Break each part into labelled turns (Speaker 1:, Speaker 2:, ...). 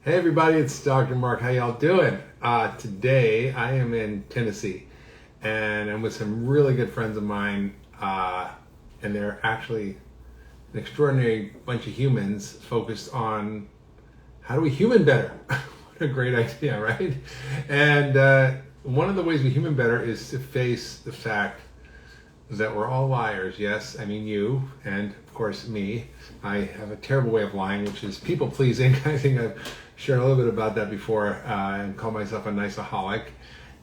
Speaker 1: Hey everybody, it's Dr. Mark. How y'all doing? Today I am in Tennessee and I'm with some really good friends of mine, and they're actually an extraordinary bunch of humans focused on how do we human better? What a great idea, right? And one of the ways we human better is to face the fact that we're all liars. Yes, I mean you, and of course me. I have a terrible way of lying, which is people pleasing. I think I've shared a little bit about that before, and call myself a nice aholic.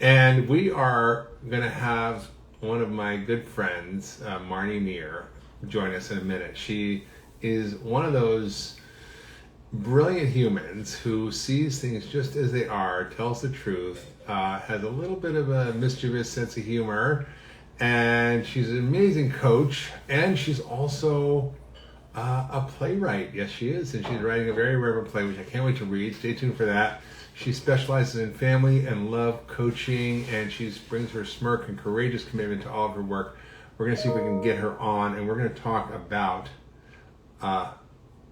Speaker 1: And we are going to have one of my good friends, Marnie meer, join us in a minute. She is one of those brilliant humans who sees things just as they are, tells the truth, has a little bit of a mischievous sense of humor, and she's an amazing coach, and she's also a playwright. Yes, she is, and she's writing a very rare play, which I can't wait to read. Stay tuned for that. She specializes in family and love coaching, and she brings her smirk and courageous commitment to all of her work. We're going to see if we can get her on, and we're going to talk about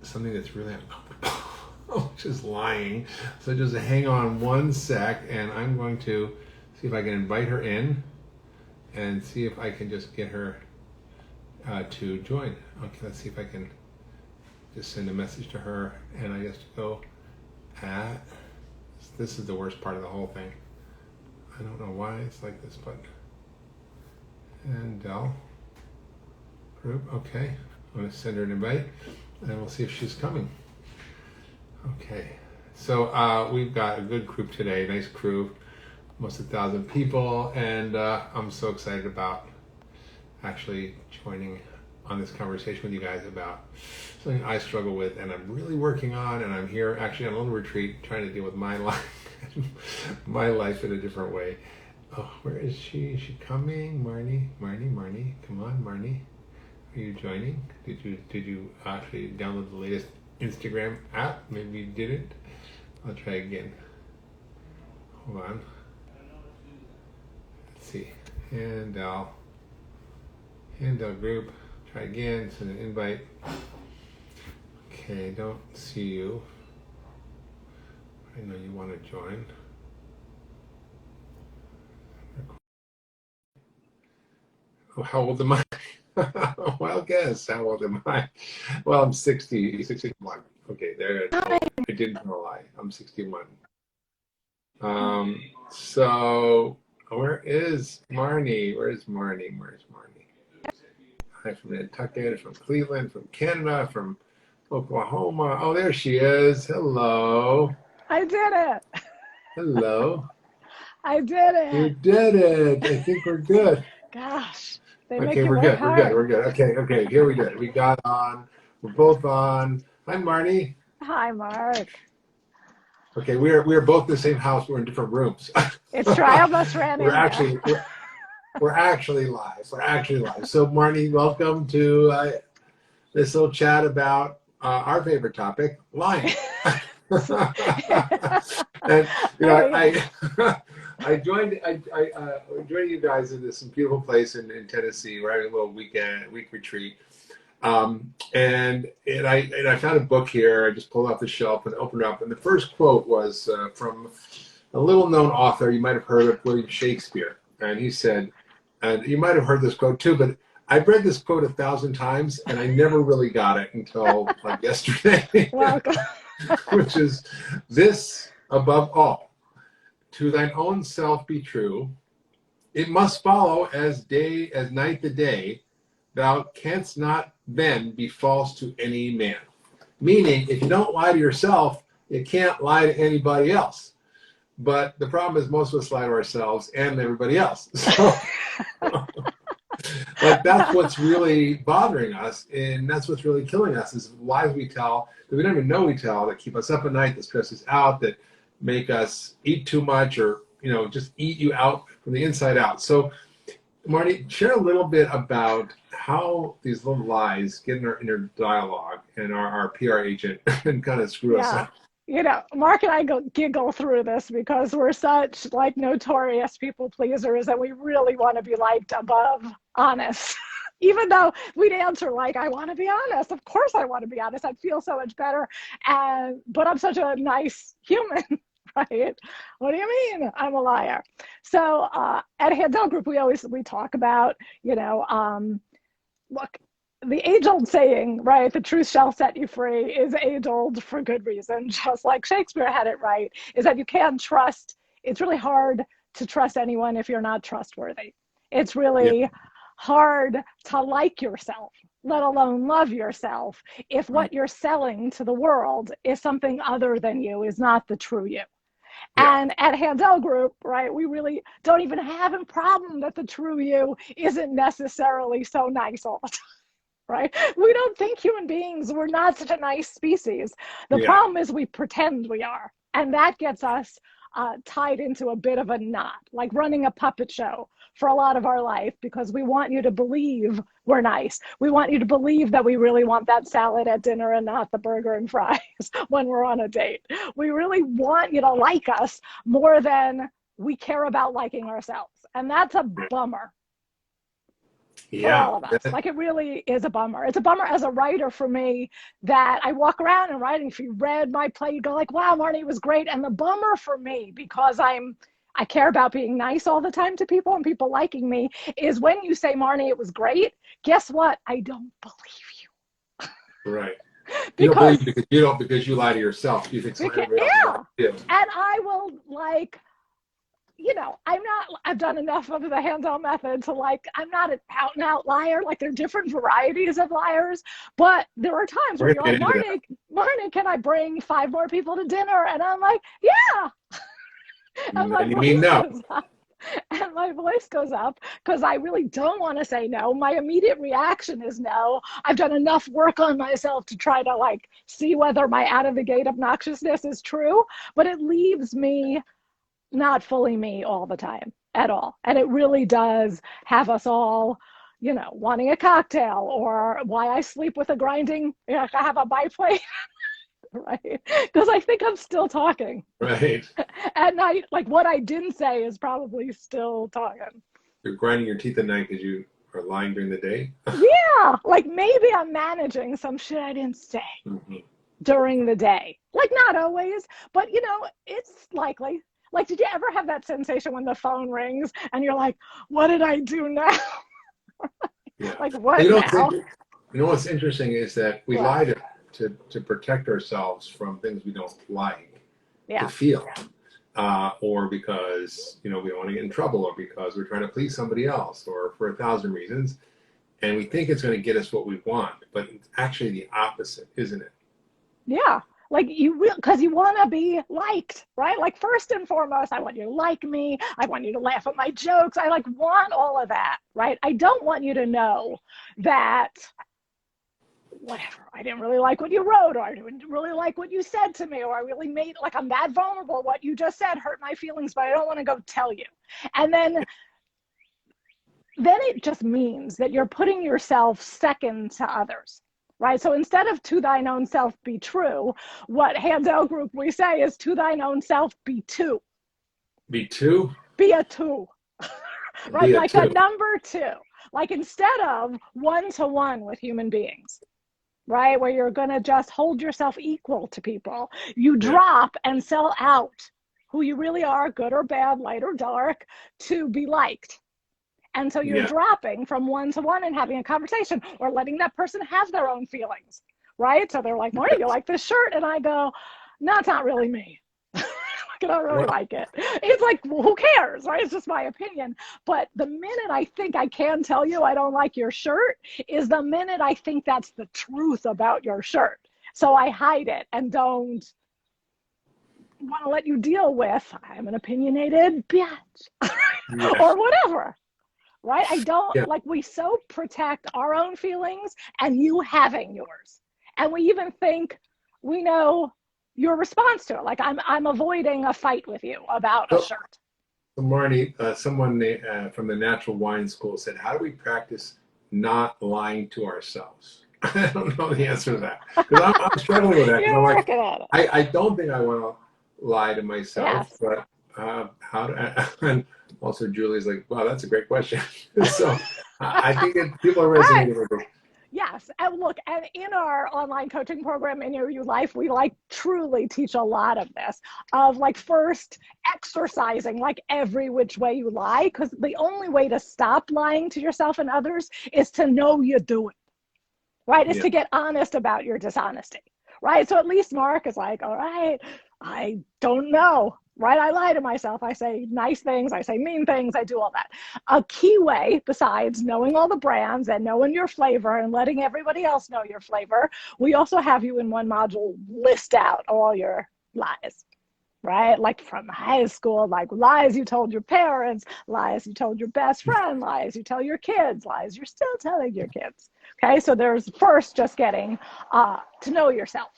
Speaker 1: something that's really uncomfortable, which is lying. So just hang on one sec, and I'm going to see if I can invite her in and see if I can just get her to join. Okay, let's see if I can just send a message to her, and I just go at, this is the worst part of the whole thing. I don't know why it's like this, but, and Dell group, okay. I'm gonna send her an invite, and we'll see if she's coming. Okay, so we've got a good group today, nice crew, almost 1,000 people, and I'm so excited about actually joining on this conversation with you guys about something I struggle with and I'm really working on, and I'm here actually on a little retreat trying to deal with my life, my life in a different way. Oh, where is she? Is she coming? Marnie, come on, Marnie. Are you joining? Did you actually download the latest Instagram app? Maybe you didn't. I'll try again. Hold on. Let's see. Handout group. Try again. Send an invite. Okay, don't see you. I know you want to join. Oh, how old am I? Well, guess. How old am I? Well, I'm 61. Okay, there. I didn't tell a lie. I'm 61. So where is Marnie? Where's Marnie? Hi from Nantucket, from Cleveland, from Canada, from Oklahoma. Oh, there she is. Hello.
Speaker 2: I did it.
Speaker 1: Hello.
Speaker 2: I did it.
Speaker 1: You did it. I think we're good.
Speaker 2: Gosh, they make
Speaker 1: Okay,
Speaker 2: you
Speaker 1: we're
Speaker 2: work
Speaker 1: good.
Speaker 2: hard.
Speaker 1: We're good. Okay, here we did it. We got on. We're both on. Hi, Marnie.
Speaker 2: Hi, Mark.
Speaker 1: Okay, we are both in the same house. We're in different rooms.
Speaker 2: It's true. I almost ran
Speaker 1: we're
Speaker 2: in
Speaker 1: actually
Speaker 2: there.
Speaker 1: we're actually live. We're actually live. So, Marnie, welcome to this little chat about our favorite topic, lying. And I joined you guys in this beautiful place in Tennessee. We're having a little week retreat. And I found a book here. I just pulled off the shelf and opened it up. And the first quote was from a little known author. You might have heard of William Shakespeare. And he said, and you might have heard this quote too, but I've read this quote 1,000 times and I never really got it until like yesterday.
Speaker 2: Welcome.
Speaker 1: Which is, this above all, to thine own self be true. It must follow as night the day. Thou canst not then be false to any man. Meaning, if you don't lie to yourself, you can't lie to anybody else. But the problem is most of us lie to ourselves and everybody else. So, like, that's what's really bothering us, and that's what's really killing us, is lies we tell that we don't even know we tell, that keep us up at night, that stress us out, that make us eat too much, or just eat you out from the inside out. So, Marnie, share a little bit about how these little lies get in our inner dialogue and our PR agent and kind of screw us up.
Speaker 2: Mark and I giggle through this because we're such like notorious people pleasers that we really want to be liked above honest. Even though we'd answer like, I want to be honest. Of course I want to be honest. I'd feel so much better. But I'm such a nice human, right? What do you mean I'm a liar? So at Handel Group, we talk about, look, the age-old saying, right, the truth shall set you free, is age-old for good reason. Just like Shakespeare had it right, is that you can't trust. It's really hard to trust anyone if you're not trustworthy. It's really hard to like yourself, let alone love yourself, if what you're selling to the world is something other than you, is not the true you.
Speaker 1: Yeah.
Speaker 2: And at Handel Group, right, we really don't even have a problem that the true you isn't necessarily so nice all the time. Right? We don't think human beings, we're not such a nice species. The
Speaker 1: Yeah.
Speaker 2: problem is we pretend we are. And that gets us tied into a bit of a knot, like running a puppet show for a lot of our life, because we want you to believe we're nice. We want you to believe that we really want that salad at dinner and not the burger and fries when we're on a date. We really want you to like us more than we care about liking ourselves. And that's a bummer. For all of us. Like, it really is a bummer. It's a bummer as a writer for me that I walk around and writing. If you read my play, you go like, wow, Marnie, it was great. And the bummer for me, because I care about being nice all the time to people and people liking me, is when you say, Marnie, it was great, guess what? I don't believe you.
Speaker 1: Right. You don't believe because you lie to yourself. You think somebody else is lying to you.
Speaker 2: And I will, like, I've done enough of the Handel method to, like, I'm not an out and out liar. Like, there are different varieties of liars, but there are times where you're like, Marnie, can I bring 5 more people to dinner? And I'm like, yeah.
Speaker 1: And you mean no.
Speaker 2: And my voice goes up because I really don't want to say no. My immediate reaction is no. I've done enough work on myself to try to, like, see whether my out of the gate obnoxiousness is true, but it leaves me not fully me all the time at all. And it really does have us all, wanting a cocktail, or why I sleep with a grinding, I have a biplane, right? Because I think I'm still talking.
Speaker 1: Right.
Speaker 2: At night, like, what I didn't say is probably still talking.
Speaker 1: You're grinding your teeth at night because you are lying during the day?
Speaker 2: Yeah, like maybe I'm managing some shit I didn't say during the day. Like, not always, but it's likely. Like, did you ever have that sensation when the phone rings and you're like, what did I do now?
Speaker 1: Yeah.
Speaker 2: Like, what now?
Speaker 1: What's interesting is that we lie to protect ourselves from things we don't like to feel, or because, we don't want to get in trouble, or because we're trying to please somebody else, or for 1,000 reasons. And we think it's going to get us what we want, but it's actually the opposite, isn't it?
Speaker 2: Yeah. Like, you will, because you want to be liked, right? Like, first and foremost, I want you to like me. I want you to laugh at my jokes. I want all of that, right? I don't want you to know that, whatever, I didn't really like what you wrote, or I didn't really like what you said to me, or I really made, like, I'm that vulnerable. What you just said hurt my feelings, but I don't want to go tell you. And then it just means that you're putting yourself second to others. Right? So instead of to thine own self be true, what Handel Group we say is to thine own self be two.
Speaker 1: Be two?
Speaker 2: Be a two. Right? Like a number 2. Like, instead of 1-to-1 with human beings, right? Where you're going to just hold yourself equal to people, you drop and sell out who you really are, good or bad, light or dark, to be liked. And so you're dropping from 1-to-1 and having a conversation, or letting that person have their own feelings, right? So they're like, Marnie, you like this shirt? And I go, no, it's not really me. I don't really like it. It's like, well, who cares, right? It's just my opinion. But the minute I think I can tell you I don't like your shirt is the minute I think that's the truth about your shirt. So I hide it and don't want to let you deal with, I'm an opinionated bitch, or whatever. Right? I don't, like, we so protect our own feelings and you having yours. And we even think we know your response to it. Like, I'm avoiding a fight with you about a shirt.
Speaker 1: So Marnie, someone from the Natural Wine School said, how do we practice not lying to ourselves? I don't know the answer to that. Because I'm struggling with that. I'm like, I don't think I want to lie to myself, but how to, and also Julie's like, wow, that's a great question. So I think people are
Speaker 2: All right.
Speaker 1: resonating with it.
Speaker 2: Yes, and look, and in our online coaching program, In Your Life, we like truly teach a lot of this, of like first exercising like every which way you lie, because the only way to stop lying to yourself and others is to know you do it, right? Is
Speaker 1: Yeah.
Speaker 2: to get honest about your dishonesty, right? So at least Mark is like, all right, I don't know, right? I lie to myself. I say nice things. I say mean things. I do all that. A key way, besides knowing all the brands and knowing your flavor and letting everybody else know your flavor, we also have you in one module list out all your lies, right? Like from high school, like lies you told your parents, lies you told your best friend, lies you tell your kids, lies you're still telling your kids. Okay, so there's first just getting to know yourself.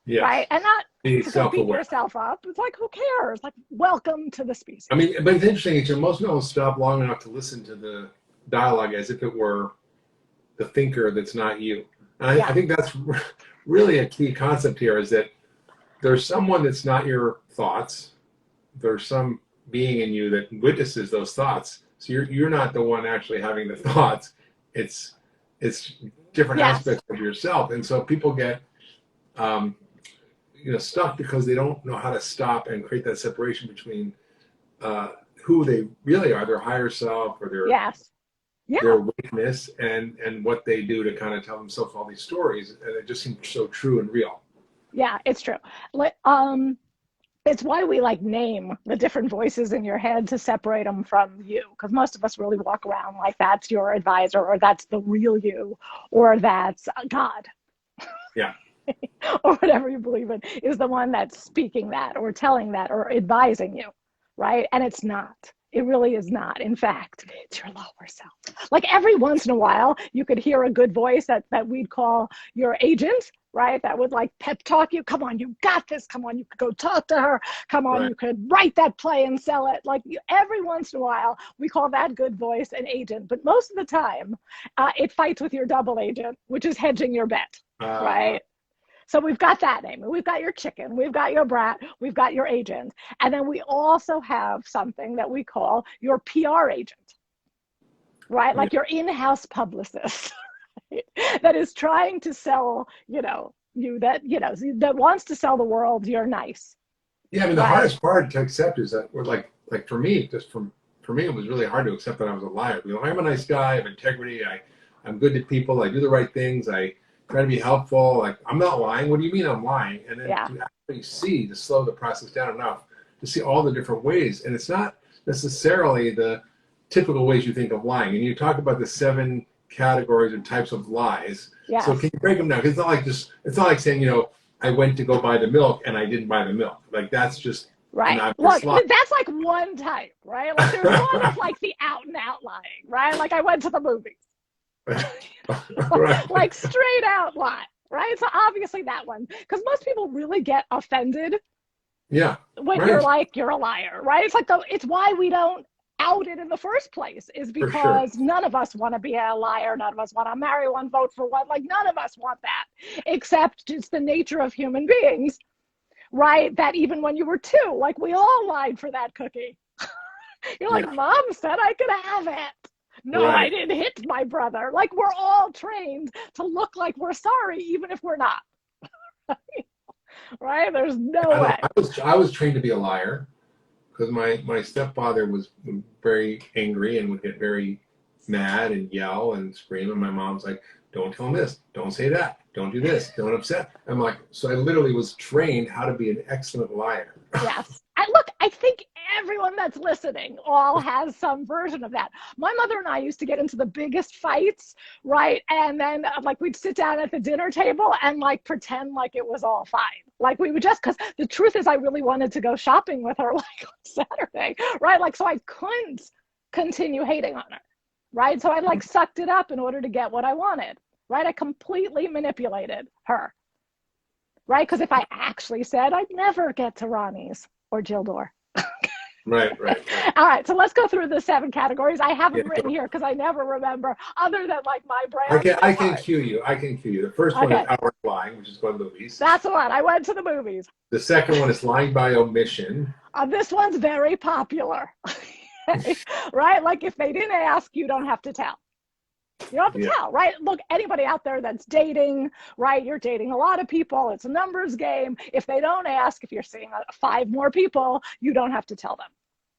Speaker 1: Yes.
Speaker 2: Right, and not
Speaker 1: Be
Speaker 2: to go beat
Speaker 1: self-aware.
Speaker 2: yourself up. It's like, who cares? Like, welcome to the species.
Speaker 1: I mean, but it's interesting. Most people stop long enough to listen to the dialogue as if it were the thinker that's not you. And I think that's really a key concept here, is that there's someone that's not your thoughts. There's some being in you that witnesses those thoughts. So you're not the one actually having the thoughts. It's different aspects of yourself. And so people get stuck because they don't know how to stop and create that separation between who they really are, their higher self or their weakness, and what they do to kind of tell themselves all these stories, and it just seems so true and real.
Speaker 2: Yeah, it's true. It's why we like name the different voices in your head to separate them from you, because most of us really walk around like that's your advisor, or that's the real you, or that's God.
Speaker 1: Yeah.
Speaker 2: Or whatever you believe in is the one that's speaking that or telling that or advising you, right? And it's not. It really is not. In fact, it's your lower self. Like every once in a while, you could hear a good voice that we'd call your agent, right? That would like pep talk you. Come on, you got this. Come on, you could go talk to her. Come on, you could write that play and sell it. Like every once in a while, we call that good voice an agent. But most of the time, it fights with your double agent, which is hedging your bet, right? So we've got that name. We've got your chicken. We've got your brat. We've got your agent. And then we also have something that we call your PR agent, right? Like your in-house publicist, right? That is trying to sell, that wants to sell the world you're nice.
Speaker 1: Yeah, I mean, the hardest part to accept is that we're like for me, for me, it was really hard to accept that I was a liar. I'm a nice guy. I have integrity. I'm good to people. I do the right things. I try to be helpful. Like, I'm not lying. What do you mean I'm lying? And then to actually to slow the process down enough to see all the different ways. And it's not necessarily the typical ways you think of lying. And you talk about the 7 categories and types of lies. Yes. So can you break them down? Because it's not like saying, I went to go buy the milk and I didn't buy the milk. Like, that's just
Speaker 2: right. Look, that's like one type, right? Like there's one of like the out and out lying, right? Like I went to the movies. Like straight out lie, right? So obviously that one, because most people really get offended when you're like, you're a liar, right? It's like it's why we don't out it in the first place, is because none of us want to be a liar. None of us want to marry one, vote for one. Like none of us want that, except it's the nature of human beings, right? That even when you were 2, like we all lied for that cookie. You're like, Mom said I could have it. No, I didn't hit my brother. Like we're all trained to look like we're sorry, even if we're not. Right? There's no way.
Speaker 1: I was trained to be a liar because my stepfather was very angry and would get very mad and yell and scream. And my mom's like, don't tell him this. Don't say that. Don't do this. Don't upset. I'm like, so I literally was trained how to be an excellent liar.
Speaker 2: Yes. And look, I think everyone that's listening all has some version of that. My mother and I used to get into the biggest fights, right? And then like we'd sit down at the dinner table and like pretend like it was all fine. Like we would just, because the truth is I really wanted to go shopping with her like on Saturday, right? Like, so I couldn't continue hating on her, right? So I like sucked it up in order to get what I wanted, right? I completely manipulated her, right? Because if I actually said I'd never get to Ronnie's or Jill Dore.
Speaker 1: Right.
Speaker 2: All right, so let's go through the 7 categories. I have them written here because I never remember, other than like my brand.
Speaker 1: I can cue you. The first one is outright lying, which is going to movies.
Speaker 2: That's the one. I went to the movies.
Speaker 1: The second one is lying by omission.
Speaker 2: This one's very popular, right? Like if they didn't ask, you don't have to tell. You don't have to tell, right? Look, anybody out there that's dating, right? You're dating a lot of people. It's a numbers game. If they don't ask, if you're seeing 5 more people, you don't have to tell them,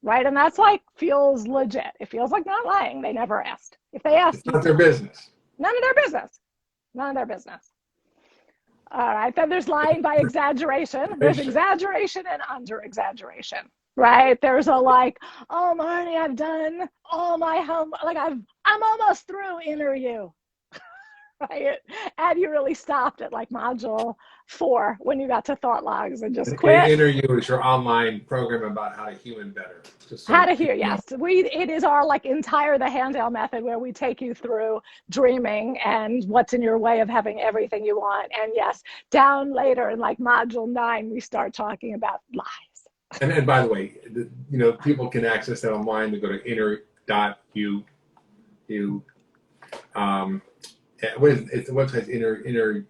Speaker 2: right? And that's like feels legit. It feels like not lying. They never asked. If they asked,
Speaker 1: it's not their business.
Speaker 2: None of their business. None of their business. All right. Then there's lying by exaggeration. There's exaggeration and under exaggeration. Right? There's a like, oh Marnie, I've done all my homework. Like I'm almost through inner you. Right? And you really stopped at like module 4 when you got to thought logs and just quit.
Speaker 1: Inner You is your online program about how to human better.
Speaker 2: So how to hear, yes. It is our like entire the Handel method where we take you through dreaming and what's in your way of having everything you want. And yes, down later in like module 9, we start talking about lies.
Speaker 1: And by the way, people can access that online. They go to inner.u. What is it? It's the website's inner.u.com.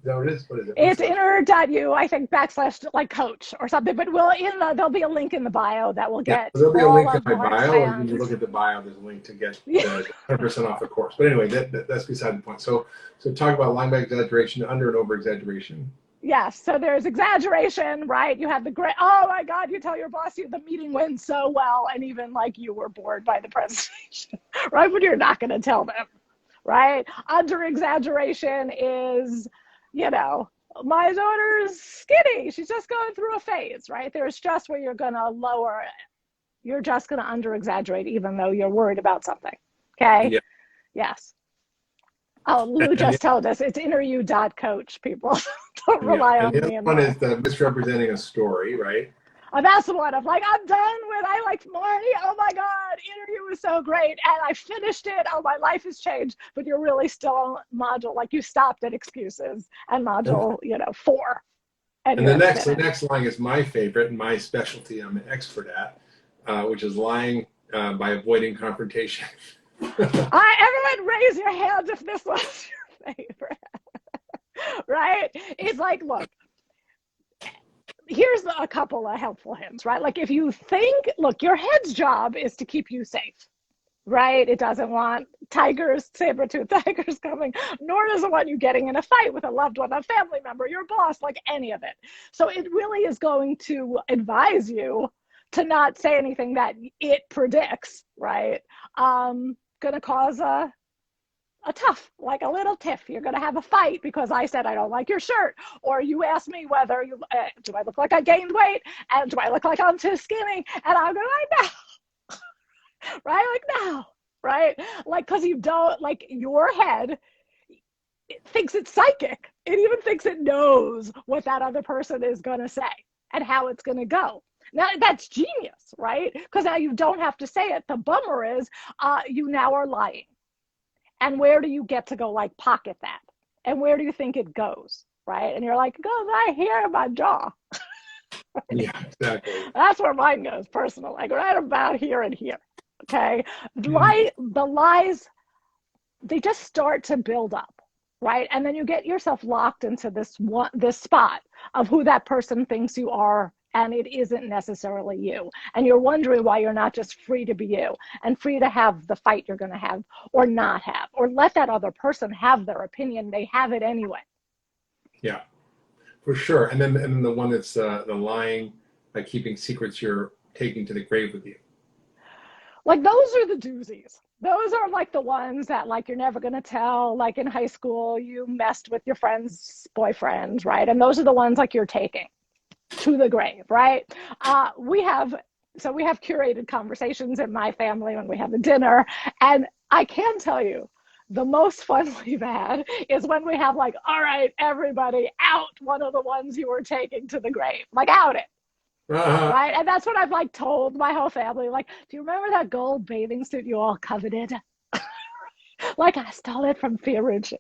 Speaker 1: Is that what it is? What is it?
Speaker 2: It's inner.u, I think, / like coach or something. But there'll be a link in the bio that will get.
Speaker 1: There'll be a link in my bio. Or when you look at the bio, there's a link to get 100% off the course. But anyway, that's beside the point. So talk about lying by exaggeration, under and over exaggeration.
Speaker 2: Yes. So there's exaggeration, right? You have the great, oh my God, you tell your boss the meeting went so well. And even like you were bored by the presentation, right? But you're not going to tell them, right? Under exaggeration is, my daughter's skinny. She's just going through a phase, right? There's just where you're going to lower it. You're just going to under exaggerate, even though you're worried about something. Okay. Yeah. Yes. Oh, Lou just told us it's inneryou.coach, people. Don't rely on me.
Speaker 1: The other one is the misrepresenting a story, right?
Speaker 2: Oh, that's the one of like, I'm done with, I like Marnie. Oh my God, interview was so great. And I finished it. Oh, my life has changed. But you're really still on module, like you stopped at excuses and module, 4.
Speaker 1: And the next line is my favorite and my specialty I'm an expert at, which is lying by avoiding confrontation.
Speaker 2: Everyone raise your hands if this was your favorite. Right? It's like, look, here's a couple of helpful hints, right? Like if you think, look, your head's job is to keep you safe, right? It doesn't want tigers, saber-toothed tigers coming, nor does it want you getting in a fight with a loved one, a family member, your boss, like any of it. So it really is going to advise you to not say anything that it predicts, right? Going to cause a tough, like a little tiff. You're going to have a fight because I said I don't like your shirt, or you asked me whether you do I look like I gained weight, and do I look like I'm too skinny, and I'm going like no, right? Like no, right? Like because you don't like your head. It thinks it's psychic. It even thinks it knows what that other person is going to say and how it's going to go. Now, that's genius, right? Because now you don't have to say it. The bummer is you now are lying. And where do you get to go like pocket that? And where do you think it goes, right? And you're like, it goes right here in my jaw. Right?
Speaker 1: Yeah, exactly.
Speaker 2: That's where mine goes, personal, like right about here and here, okay? The lies, they just start to build up, right? And then you get yourself locked into this spot of who that person thinks you are, and it isn't necessarily you. And you're wondering why you're not just free to be you and free to have the fight you're going to have or not have, or let that other person have their opinion. They have it anyway.
Speaker 1: Yeah, for sure. And then the one that's the lying by keeping secrets you're taking to the grave with you.
Speaker 2: Like those are the doozies. Those are like the ones that like you're never going to tell. Like in high school, you messed with your friend's boyfriend, right? And those are the ones like you're taking to the grave, right? We have curated conversations in my family when we have a dinner, and I can tell you the most fun we've had is when we have like, all right, everybody out one of the ones you were taking to the grave, like out it. Right? And that's what I've like told my whole family. Like, do you remember that gold bathing suit you all coveted? Like I stole it from Fiorucci.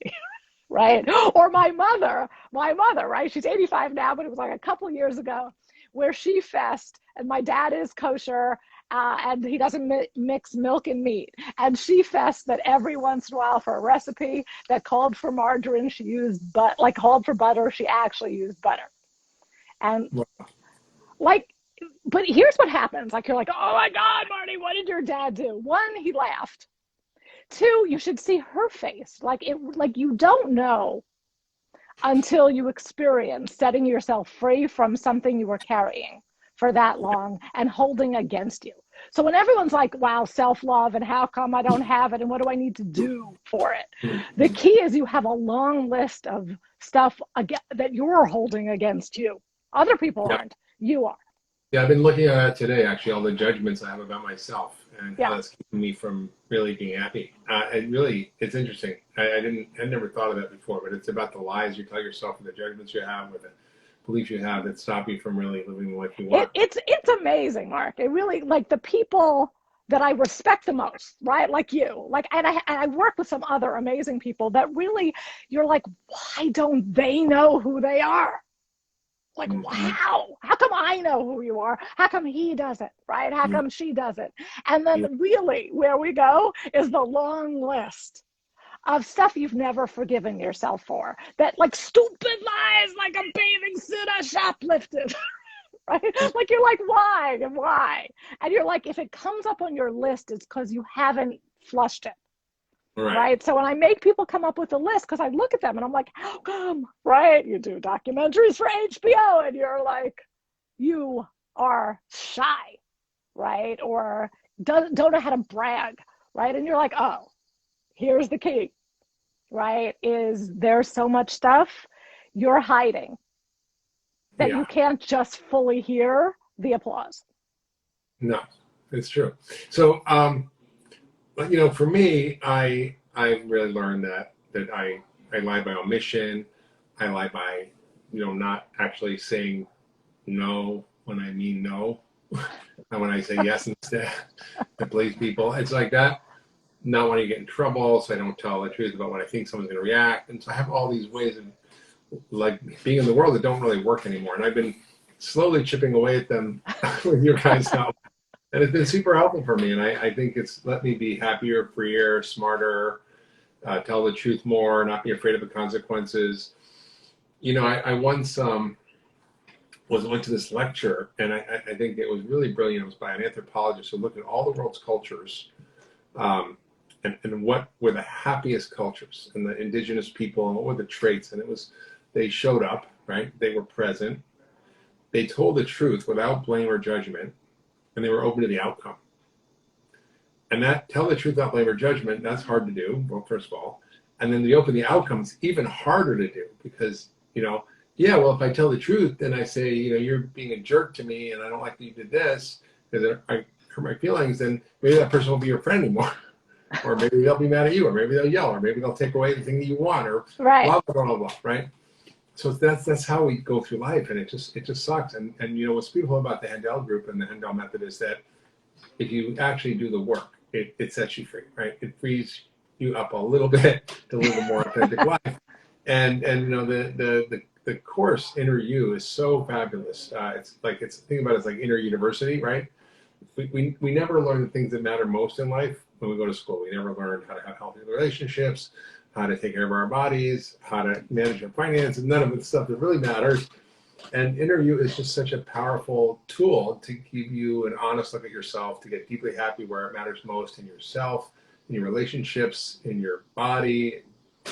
Speaker 2: Right? Or my mother, right? She's 85 now, but it was like a couple years ago where she fessed, and my dad is kosher, and he doesn't mix milk and meat. And she fessed that every once in a while for a recipe that called for margarine, she used called for butter, she actually used butter. And Like, but here's what happens. Like, you're like, oh my God, Marnie, what did your dad do? One, he laughed. Two, you should see her face. Like you don't know until you experience setting yourself free from something you were carrying for that long and holding against you. So when everyone's like, wow, self-love and how come I don't have it and what do I need to do for it? The key is you have a long list of stuff that you're holding against you. Other people
Speaker 1: Yeah.
Speaker 2: aren't. You are.
Speaker 1: Yeah, I've been looking at that today, actually, all the judgments I have about myself and how
Speaker 2: Yeah.
Speaker 1: that's keeping me from really being happy. And really, it's interesting. I never thought of that before, but it's about the lies you tell yourself and the judgments you have or the beliefs you have that stop you from really living the life you want.
Speaker 2: It's amazing, Mark. It really, like, the people that I respect the most, right? Like you, like, and I work with some other amazing people that really, you're like, why don't they know who they are? Like, wow, how come I know who you are? How come he doesn't, right? How come she doesn't? And then really where we go is the long list of stuff you've never forgiven yourself for. That, like, stupid lies, like a bathing suit I shoplifted, right? Like, you're like, why and why? And you're like, if it comes up on your list, it's because you haven't flushed it. Right. So when I make people come up with a list, because I look at them and I'm like, how come? Right. You do documentaries for HBO and you're like, you are shy. Right. Or don't know how to brag. Right. And you're like, oh, here's the key. Right. Is there's so much stuff you're hiding that you can't just fully hear the applause.
Speaker 1: No, it's true. So, but for me, I really learned that I lie by omission. I lie by not actually saying no when I mean no, and when I say yes instead to please people. It's like that. Not wanting to get in trouble, so I don't tell the truth about what I think someone's going to react. And so I have all these ways of like being in the world that don't really work anymore. And I've been slowly chipping away at them with your guys' help. And it's been super helpful for me. And I think it's let me be happier, freer, smarter, tell the truth more, not be afraid of the consequences. I once went to this lecture, and I think it was really brilliant. It was by an anthropologist who looked at all the world's cultures and what were the happiest cultures and the indigenous people and what were the traits. And they showed up, right? They were present. They told the truth without blame or judgment, and they were open to the outcome. And that tell the truth without blame or judgment, that's hard to do, well, first of all. And then the open the outcomes, even harder to do because, if I tell the truth, then I say, you're being a jerk to me and I don't like that you did this because I hurt my feelings, then maybe that person won't be your friend anymore. Or maybe they'll be mad at you, or maybe they'll yell, or maybe they'll take away the thing that you want, or blah, blah, blah, blah, right? So that's how we go through life, and it just sucks. And what's beautiful about the Handel group and the Handel method is that if you actually do the work, it sets you free, right? It frees you up a little bit to live a more authentic life. And the course Inner You is so fabulous. Think about it's like inner university, right? We never learn the things that matter most in life when we go to school. We never learn how to have healthy relationships, how to take care of our bodies, how to manage our finances, none of the stuff that really matters. And Inner You is just such a powerful tool to give you an honest look at yourself, to get deeply happy where it matters most in yourself, in your relationships, in your body,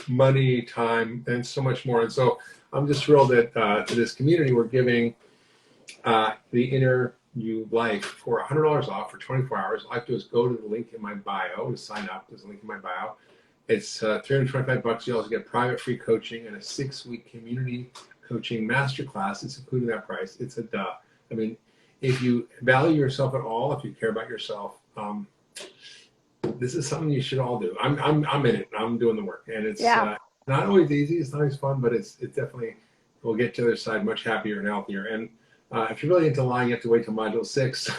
Speaker 1: money, time, and so much more. And so I'm just thrilled that to this community, we're giving the Inner You life for $100 off for 24 hours. All I have to do is go to the link in my bio to sign up. There's a link in my bio. It's $325. You also get private free coaching and a 6-week community coaching masterclass. It's including that price. It's a duh. I mean, if you value yourself at all, if you care about yourself, this is something you should all do. I'm in it. I'm doing the work, and it's not always easy. It's not always fun, but it's definitely we'll get to the other side much happier and healthier. And if you're really into lying, you have to wait till module 6.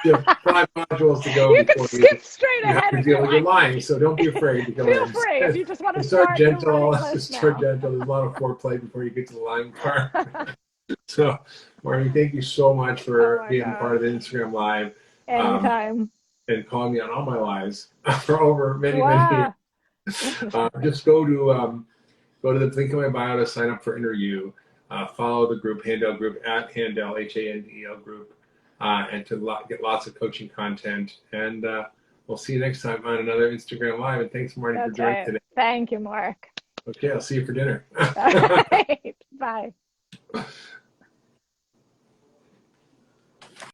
Speaker 1: You have 5 modules to go.
Speaker 2: You can skip straight ahead.
Speaker 1: You have to deal with your lying, so don't be afraid to go in.
Speaker 2: Feel free if you just want to
Speaker 1: start gentle.
Speaker 2: Just
Speaker 1: start gentle. There's a lot of foreplay before you get to the lying part. So, Marnie, thank you so much for being part of the Instagram Live.
Speaker 2: Anytime.
Speaker 1: And calling me on all my lies for over many years. Just go to the link in my bio to sign up for Inner You. follow the group, Handel Group, at Handel, Handel Group, and to get lots of coaching content. And we'll see you next time on another Instagram Live. And thanks, Marnie, for
Speaker 2: That's
Speaker 1: joining
Speaker 2: right.
Speaker 1: today.
Speaker 2: Thank you, Mark.
Speaker 1: Okay, I'll see you for dinner.
Speaker 2: All right. Bye.